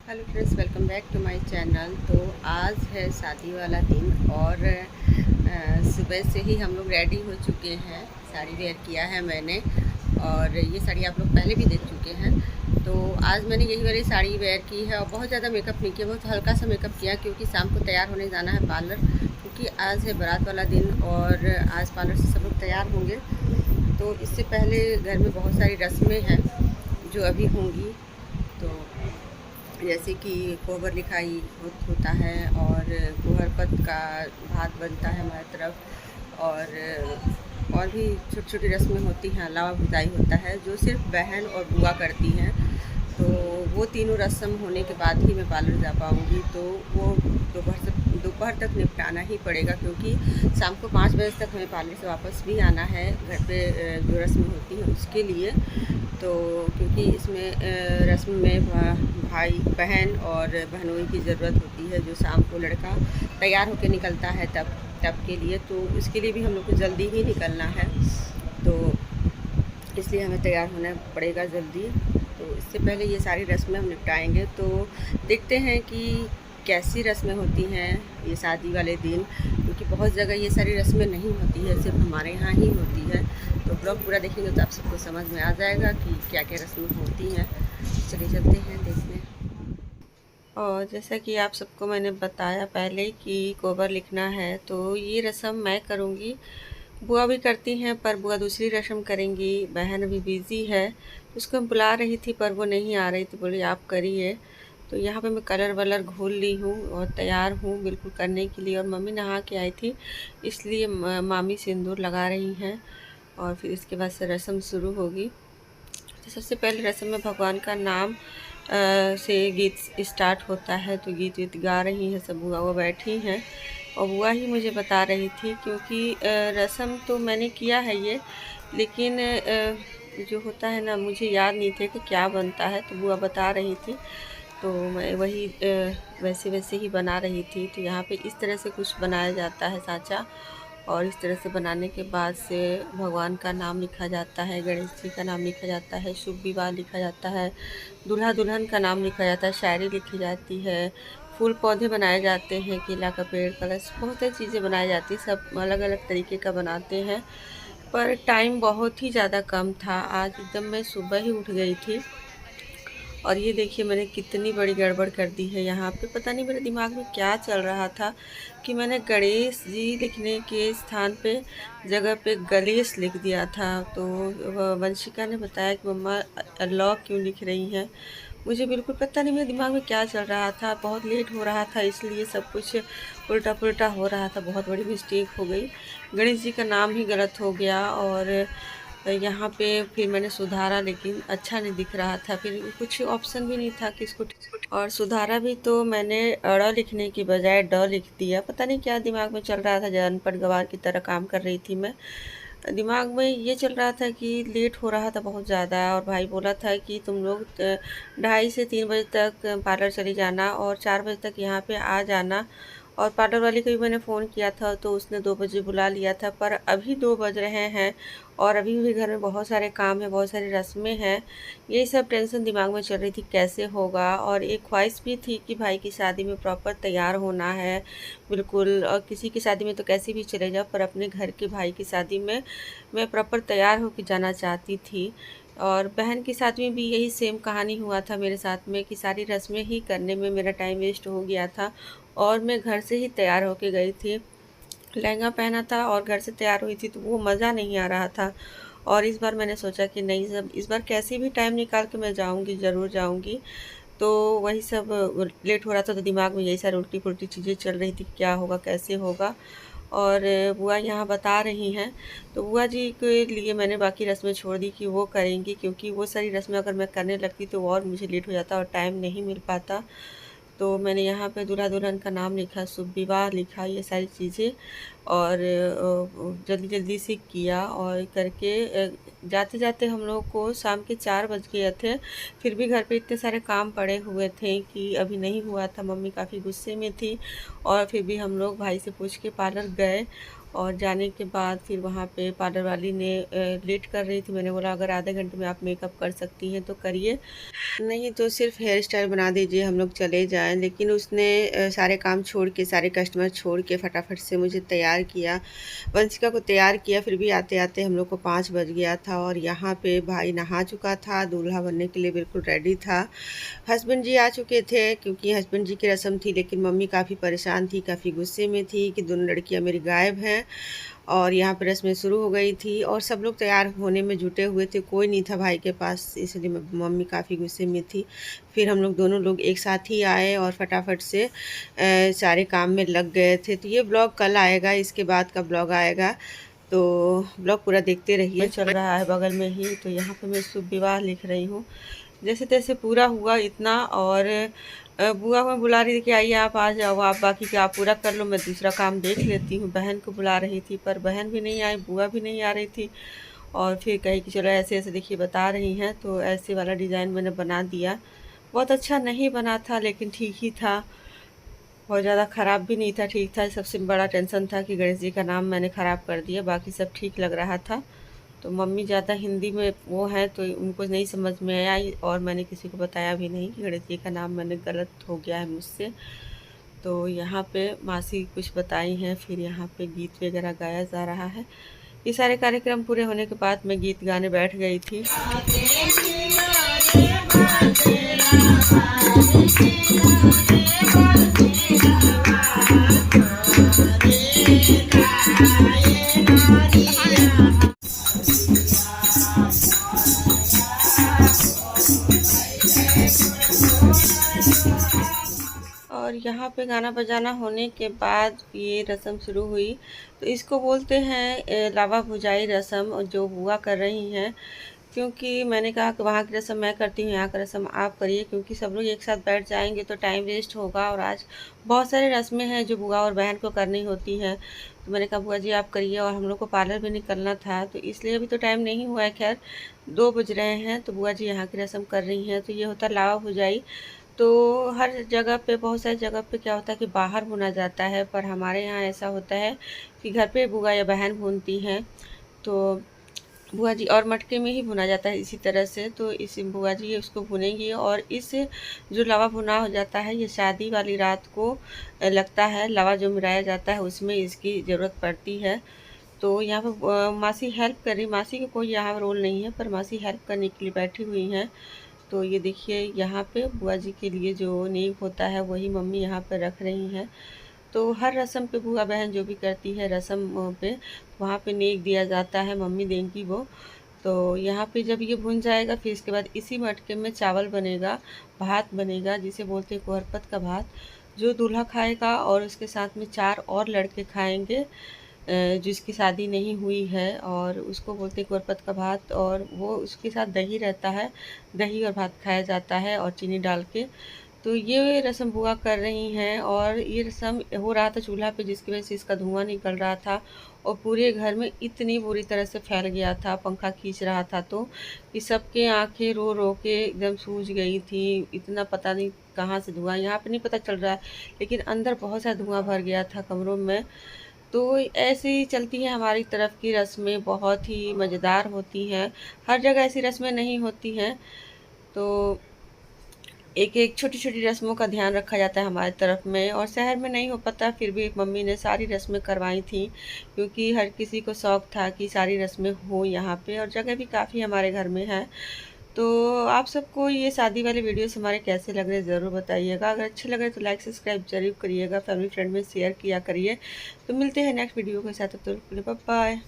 Hello friends, welcome back to my channel. तो आज है शादी वाला दिन और सुबह से ही हम लोग रेडी हो चुके हैं। साड़ी वेयर किया है मैंने और ये साड़ी आप लोग पहले भी देख चुके हैं। तो आज मैंने यही वाली साड़ी वेयर की है और बहुत ज़्यादा मेकअप नहीं किया, बहुत हल्का सा मेकअप किया क्योंकि शाम को तैयार होने जाना है पार्लर, क्योंकि आज है बारात वाला दिन और आज पार्लर से सब लोग तैयार होंगे। तो इससे पहले घर में बहुत सारी रस्में हैं जो अभी होंगी। तो जैसे कि कोबर लिखाई होता है और गोहर पत का भात बनता है हमारी तरफ, और भी छोटी छोटी रस्में होती हैं। अलावा विदाई होता है जो सिर्फ बहन और बुआ करती हैं। तो वो तीनों रस्म होने के बाद ही मैं पार्लर जा पाऊँगी। तो वो दोपहर तक निपटाना ही पड़ेगा क्योंकि शाम को 5 बजे तक हमें पार्लर से वापस भी आना है घर पे जो रस्म होती है उसके लिए। तो क्योंकि इसमें रस्म में भाई बहन और बहनोई की ज़रूरत होती है, जो शाम को लड़का तैयार होकर निकलता है तब के लिए। तो इसके लिए भी हम लोग को जल्दी ही निकलना है, तो इसलिए हमें तैयार होना पड़ेगा जल्दी। तो इससे पहले ये सारी रस्में हम निपटाएंगे। तो देखते हैं कि कैसी रस्में होती हैं ये शादी वाले दिन, क्योंकि बहुत जगह ये सारी रस्में नहीं होती है, सिर्फ हमारे यहाँ ही होती है। तो ब्लॉग पूरा देखेंगे तो आप सबको समझ में आ जाएगा कि क्या क्या रस्में होती हैं। चलिए चलते हैं देखने। और जैसा कि आप सबको मैंने बताया पहले कि कोबर लिखना है, तो ये रस्म मैं करूँगी। बुआ भी करती हैं पर बुआ दूसरी रस्म करेंगी। बहन अभी बिज़ी है, उसको मैं बुला रही थी पर वो नहीं आ रही थी, बोली आप करिए। तो यहाँ पे मैं कलर वलर घोल ली हूँ और तैयार हूँ बिल्कुल करने के लिए। और मम्मी नहा के आई थी इसलिए मामी सिंदूर लगा रही हैं और फिर इसके बाद से रस्म शुरू होगी। तो सबसे पहले रस्म में भगवान का नाम से गीत स्टार्ट होता है। तो गीत वीत गा रही हैं सब, बुआ वो बैठी हैं और बुआ ही मुझे बता रही थी क्योंकि रस्म तो मैंने किया है ये, लेकिन जो होता है ना मुझे याद नहीं थे कि क्या बनता है, तो बुआ बता रही थी। तो मैं वही वैसे वैसे ही बना रही थी। तो यहाँ पे इस तरह से कुछ बनाया जाता है सांचा, और इस तरह से बनाने के बाद से भगवान का नाम लिखा जाता है, गणेश जी का नाम लिखा जाता है, शुभ विवाह लिखा जाता है, दूल्हा दुल्हन का नाम लिखा जाता है, शायरी लिखी जाती है, फूल पौधे बनाए जाते हैं, केला का पेड़, कलश, बहुत सारी चीज़ें बनाई जाती हैं। सब अलग अलग तरीके का बनाते हैं पर टाइम बहुत ही ज़्यादा कम था। आज एकदम मैं सुबह ही उठ गई थी और ये देखिए मैंने कितनी बड़ी गड़बड़ कर दी है। यहाँ पे पता नहीं मेरे दिमाग में क्या चल रहा था कि मैंने गणेश जी लिखने के स्थान पे जगह पे गणेश लिख दिया था। तो वंशिका ने बताया कि मम्मा लॉ क्यों लिख रही हैं। मुझे बिल्कुल पता नहीं मेरे दिमाग में क्या चल रहा था, बहुत लेट हो रहा था इसलिए सब कुछ उल्टा पुल्टा हो रहा था, बहुत बड़ी मिस्टेक हो गई। गणेश जी का नाम ही गलत हो गया और यहाँ पे फिर मैंने सुधारा, लेकिन अच्छा नहीं दिख रहा था। फिर कुछ ऑप्शन भी नहीं था कि इसको, और सुधारा भी तो मैंने अड़ लिखने की बजाय ड लिख दिया। पता नहीं क्या दिमाग में चल रहा था, जब अनपढ़ गवार की तरह काम कर रही थी मैं। दिमाग में ये चल रहा था कि लेट हो रहा था बहुत ज़्यादा, और भाई बोला था कि तुम लोग 2:30 से 3 बजे तक पार्लर चली जाना और 4 बजे तक यहाँ पे आ जाना। और पार्लर वाली को भी मैंने फ़ोन किया था तो उसने 2 बजे बुला लिया था, पर अभी 2 बज रहे हैं और अभी भी घर में बहुत सारे काम हैं, बहुत सारी रस्में हैं। ये सब टेंशन दिमाग में चल रही थी कैसे होगा, और एक ख्वाहिश भी थी कि भाई की शादी में प्रॉपर तैयार होना है बिल्कुल। और किसी की शादी में तो कैसे भी चले जाओ, पर अपने घर के भाई की शादी में मैं प्रॉपर तैयार होकर जाना चाहती थी। और बहन की शादी में भी यही सेम कहानी हुआ था मेरे साथ में कि सारी रस्में ही करने में मेरा टाइम वेस्ट हो गया था और मैं घर से ही तैयार होके गई थी। लहंगा पहना था और घर से तैयार हुई थी तो वो मज़ा नहीं आ रहा था। और इस बार मैंने सोचा कि नहीं, सब इस बार कैसे भी टाइम निकाल के मैं जाऊंगी, ज़रूर जाऊंगी। तो वही सब लेट हो रहा था तो दिमाग में यही सारी उल्टी पुल्टी चीज़ें चल रही थी, क्या होगा कैसे होगा। और बुआ यहाँ बता रही हैं, तो बुआ जी के लिए मैंने बाकी रस्में छोड़ दी कि वो करेंगी, क्योंकि वो सारी रस्में अगर मैं करने लगती तो और मुझे लेट हो जाता और टाइम नहीं मिल पाता। तो मैंने यहाँ पे दूल्हा दुल्हन का नाम लिखा, शुभ विवाह लिखा, ये सारी चीज़ें और जल्दी जल्दी से किया। और करके जाते जाते हम लोग को शाम के 4 बज गए थे। फिर भी घर पे इतने सारे काम पड़े हुए थे कि अभी नहीं हुआ था। मम्मी काफ़ी गुस्से में थी और फिर भी हम लोग भाई से पूछ के पार्लर गए और जाने के बाद फिर वहाँ पे पार्लर वाली ने लेट कर रही थी। मैंने बोला अगर आधे घंटे में आप मेकअप कर सकती हैं तो करिए, नहीं तो सिर्फ हेयर स्टाइल बना दीजिए, हम लोग चले जाएं। लेकिन उसने सारे काम छोड़ के, सारे कस्टमर छोड़ के फटाफट से मुझे तैयार किया, वंशिका को तैयार किया। फिर भी आते आते हम लोग को 5 बज गया था। और यहाँ पे भाई नहा चुका था, दूल्हा बनने के लिए बिल्कुल रेडी था। हस्बैंड जी आ चुके थे, क्योंकि हस्बैंड जी की रस्म थी। लेकिन मम्मी काफ़ी परेशान थी, काफ़ी गुस्से में थी कि दोनों लड़कियाँ मेरी गायब हैं। और यहाँ पर रस्में शुरू हो गई थी और सब लोग तैयार होने में जुटे हुए थे, कोई नहीं था भाई के पास, इसलिए मम्मी काफ़ी गुस्से में थी। फिर हम लोग दोनों लोग एक साथ ही आए और फटाफट से सारे काम में लग गए थे। तो ये ब्लॉग कल आएगा, इसके बाद का ब्लॉग आएगा, तो ब्लॉग पूरा देखते रहिए। चल रहा है बगल में ही, तो यहाँ पे मैं शुभ विवाह लिख रही हूँ। जैसे तैसे पूरा हुआ इतना। और बुआ मैं बुला रही थी कि आइए आप आ जाओ, आप बाकी का आप पूरा कर लो, मैं दूसरा काम देख लेती हूँ। बहन को बुला रही थी पर बहन भी नहीं आई, बुआ भी नहीं आ रही थी। और फिर कही कि चलो ऐसे ऐसे देखिए बता रही हैं, तो ऐसे वाला डिज़ाइन मैंने बना दिया। बहुत अच्छा नहीं बना था लेकिन ठीक ही था, बहुत ज़्यादा ख़राब भी नहीं था, ठीक था। सबसे बड़ा टेंशन था कि गणेश जी का नाम मैंने ख़राब कर दिया, बाकी सब ठीक लग रहा था। तो मम्मी ज़्यादा हिंदी में वो हैं तो उनको नहीं समझ में आया, और मैंने किसी को बताया भी नहीं कि गणेश जी का नाम मैंने गलत हो गया है मुझसे। तो यहाँ पे मासी कुछ बताई हैं, फिर यहाँ पे गीत वगैरह गाया जा रहा है। ये सारे कार्यक्रम पूरे होने के बाद मैं गीत गाने बैठ गई थी। और यहाँ पे गाना बजाना होने के बाद ये रस्म शुरू हुई। तो इसको बोलते हैं लावा भुजाई रस्म, जो बुआ कर रही हैं। क्योंकि मैंने कहा कि वहाँ की रस्म मैं करती हूँ, यहाँ का रस्म आप करिए, क्योंकि सब लोग एक साथ बैठ जाएंगे तो टाइम वेस्ट होगा। और आज बहुत सारी रस्में हैं जो बुआ और बहन को करनी होती हैं। तो मैंने कहा बुआ जी आप करिए, और हम लोग को पार्लर भी निकलना था, तो इसलिए अभी तो टाइम नहीं हुआ है। खैर 2 बज रहे हैं, तो बुआ जी यहाँ की रस्म कर रही हैं। तो ये होता है लावा भुजाई। तो हर जगह पे, बहुत सारी जगह पे क्या होता है कि बाहर भुना जाता है, पर हमारे यहाँ ऐसा होता है कि घर पे बुआ या बहन भूनती हैं। तो बुआ जी और मटके में ही भुना जाता है इसी तरह से। तो इस बुआ जी उसको भुनेंगी, और इस जो लावा भुना हो जाता है ये शादी वाली रात को लगता है। लावा जो मिलाया जाता है उसमें इसकी ज़रूरत पड़ती है। तो यहाँ पर मासी हेल्प कर रही, मासी का कोई यहाँ रोल नहीं है, पर मासी हेल्प करने के लिए बैठी हुई हैं। तो ये देखिए यहाँ पे बुआ जी के लिए जो नेक होता है वही मम्मी यहाँ पे रख रही हैं। तो हर रस्म पे बुआ बहन जो भी करती है रस्म पे, वहाँ पे नेक दिया जाता है, मम्मी देंगी वो। तो यहाँ पे जब ये भुन जाएगा फिर इसके बाद इसी मटके में चावल बनेगा, भात बनेगा, जिसे बोलते हैं कुहरपत का भात, जो दूल्हा खाएगा और उसके साथ में 4 और लड़के खाएंगे जिसकी शादी नहीं हुई है, और उसको बोलते हैं कुहरपत का भात। और वो उसके साथ दही रहता है, दही और भात खाया जाता है और चीनी डाल के। तो ये रस्म बुआ कर रही हैं, और ये रस्म हो रहा था चूल्हा पे, जिसकी वजह से इसका धुआं निकल रहा था और पूरे घर में इतनी बुरी तरह से फैल गया था, पंखा खींच रहा था तो कि सबके आंखें रो रो के एकदम सूज गई थी। इतना पता नहीं कहाँ से धुआं, यहाँ पे नहीं पता चल रहा है, लेकिन अंदर बहुत सा धुआं भर गया था कमरों में। तो ऐसे ही चलती है हमारी तरफ की रस्में, बहुत ही मज़ेदार होती हैं। हर जगह ऐसी रस्में नहीं होती हैं, तो एक एक छोटी छोटी रस्मों का ध्यान रखा जाता है हमारी तरफ में। और शहर में नहीं हो पाता, फिर भी मम्मी ने सारी रस्में करवाई थी, क्योंकि हर किसी को शौक़ था कि सारी रस्में हो यहाँ पे, और जगह भी काफ़ी हमारे घर में है। तो आप सबको ये शादी वाले वीडियोस हमारे कैसे लग रहे हैं ज़रूर बताइएगा। अगर अच्छे लगे तो लाइक सब्सक्राइब जरूर करिएगा, फैमिली फ्रेंड में शेयर किया करिए। तो मिलते हैं नेक्स्ट वीडियो के साथ, तब तक के लिए बाय बाय।